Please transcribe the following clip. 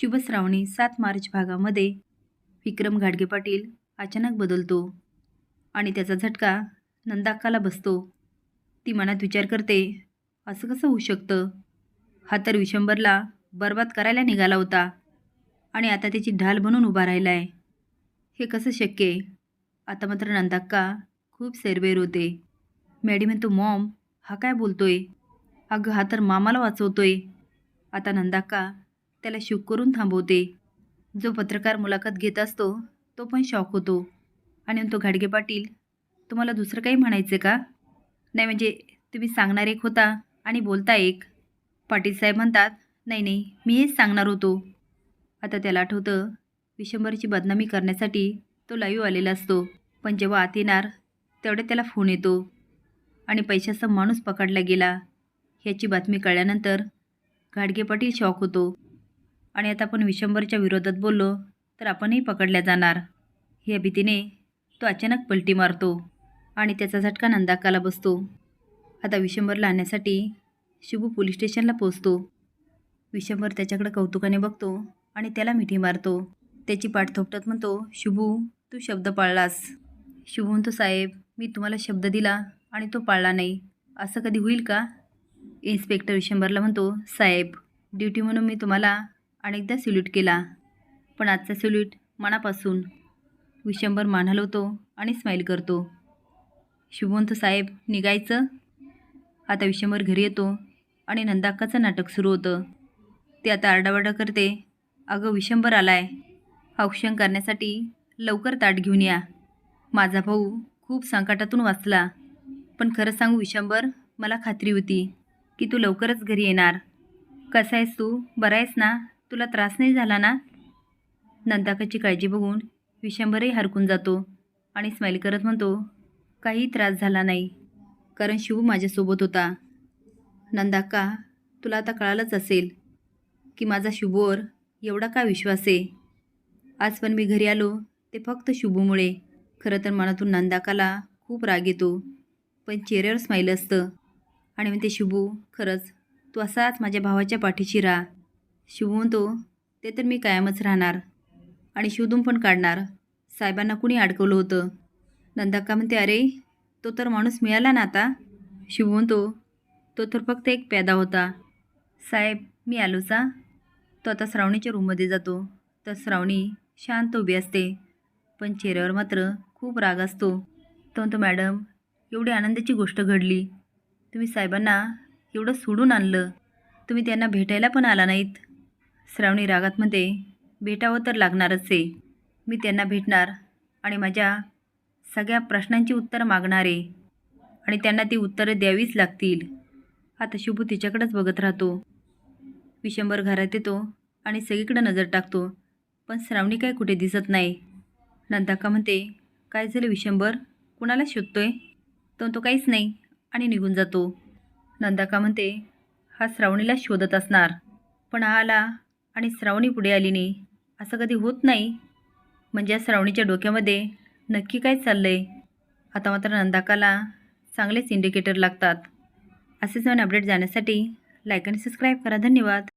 शुभ श्रावणी 7 मार्च भागामध्ये विक्रम घाडगे पाटील अचानक बदलतो आणि त्याचा झटका नंदाक्काला बसतो. ती मनात विचार करते, असं कसं होऊ शकतं? हा तर विशंभरला बर्बाद करायला निघाला होता आणि आता त्याची ढाल बनून उभा राहिला आहे. हे कसं शक्य आहे? आता मात्र नंदाक्का खूप सैरभैर होते. मॅडी म्हणतो, मॉम हा काय बोलतोय? अगं हा तर मामाला वाचवतोय. आता नंदाक्का त्याला शूक करून थांबवते. जो पत्रकार मुलाखत घेत असतो तो पण शॉक होतो आणि म्हणतो, घाडगे पाटील तुम्हाला दुसरं काही म्हणायचं का? नाही म्हणजे तुम्ही सांगणार एक होता आणि बोलता एक. पाटील साहेब म्हणतात, नाही नाही मी हेच सांगणार होतो. आता त्याला आठवतं विशंभरची बदनामी करण्यासाठी तो लाईव्ह आलेला असतो, पण जेव्हा आत येणार तेवढ्यात त्याला फोन येतो आणि पैशाचा माणूस पकडला गेला ह्याची बातमी कळल्यानंतर घाडगे पाटील शॉक होतो आणि आता आपण विशंभरच्या विरोधात बोललो तर आपणही पकडल्या जाणार या भीतीने तो अचानक पलटी मारतो आणि त्याचा झटका नंदाक्काला बसतो. आता विशंभरला आणण्यासाठी शुभू पोलीस स्टेशनला पोचतो. विशंभर त्याच्याकडे कौतुकाने बघतो आणि त्याला मिठी मारतो. त्याची पाठ थोपटत म्हणतो, शुभू तू शब्द पाळलास. शुभू म्हणतो, साहेब मी तुम्हाला शब्द दिला आणि तो पाळला नाही, असं कधी होईल का? इन्स्पेक्टर विशंभरला म्हणतो, साहेब ड्युटी म्हणून मी तुम्हाला अनेकदा सॅल्यूट केला, पण आजचा सॅल्यूट मनापासून. विशंभर मान हलवतो आणि स्माईल करतो. शुभू म्हणतो, साहेब निघायचं? आता विशंभर घरी येतो आणि नंदाक्काचं नाटक सुरू होतं. ते आता आरडाओरडा करते, अगं विशंभर आलाय, औक्षण करण्यासाठी लवकर ताट घेऊन या. माझा भाऊ खूप संकटातून वाचला, पण खरं सांगू विशंभर मला खात्री होती की तू लवकरच घरी येणार. कसा आहेस तू? बरा आहेस ना? तुला त्रास नाही झाला ना? नंदाक्काची काळजी बघून विशंभरही हरकून जातो आणि स्माईल करत म्हणतो, काही त्रास झाला नाही, कारण शिव माझ्यासोबत होता. नंदाक्का तुला आता कळालंच असेल की माझा शुभूवर एवढा का विश्वास आहे. आज पण मी घरी आलो ते फक्त शुभूमुळे. खरं तर मनातून नंदाक्काला खूप राग येतो, पण चेहऱ्यावर स्माईल असतं आणि म्हणते, शुभू खरंच तू असाच माझ्या भावाच्या पाठीशी राहा. शुभू म्हणतो, ते तर मी कायमच राहणार आणि शोधून पण काढणार. साहेबांना कुणी अडकवलं होतं? नंदाक्का म्हणते, अरे तो तर माणूस मिळाला ना आता. शुभू म्हणतो, तो तर फक्त एक प्यादा होता. साहेब मी आलोचा. तो आता श्रावणीच्या रूममध्ये जातो तर श्रावणी शांत उभी असते, पण चेहऱ्यावर मात्र खूप राग असतो. तो म्हणतो, मॅडम एवढी आनंदाची गोष्ट घडली, तुम्ही साहेबांना एवढं सोडून आणलं, तुम्ही त्यांना भेटायला पण आला नाहीत. श्रावणी रागात म्हणते, भेटावं तर लागणारच आहे. मी त्यांना भेटणार आणि माझ्या सगळ्या प्रश्नांची उत्तरं मागणार आहे आणि त्यांना ती उत्तरं द्यावीच लागतील. आता शुभू तिच्याकडेच बघत राहतो. विशंभर घरात येतो आणि सगळीकडे नजर टाकतो, पण श्रावणी काय कुठे दिसत नाही. नंदाक्का म्हणते, काय झालं विशंभर, कुणाला शोधतोय? तो काहीच नाही आणि निघून जातो. नंदाक्का म्हणते, हा श्रावणीला शोधत असणार, पण हा आला आणि श्रावणी पुढे आली नाही, असं कधी होत नाही. म्हणजे श्रावणीच्या डोक्यामध्ये नक्की काय चाललं आहे? आता मात्र नंदाक्काला चांगलेच इंडिकेटर लागतात. असेच नवीन अपडेट जाण्यासाठी लाईक आणि सबस्क्राईब करा. धन्यवाद.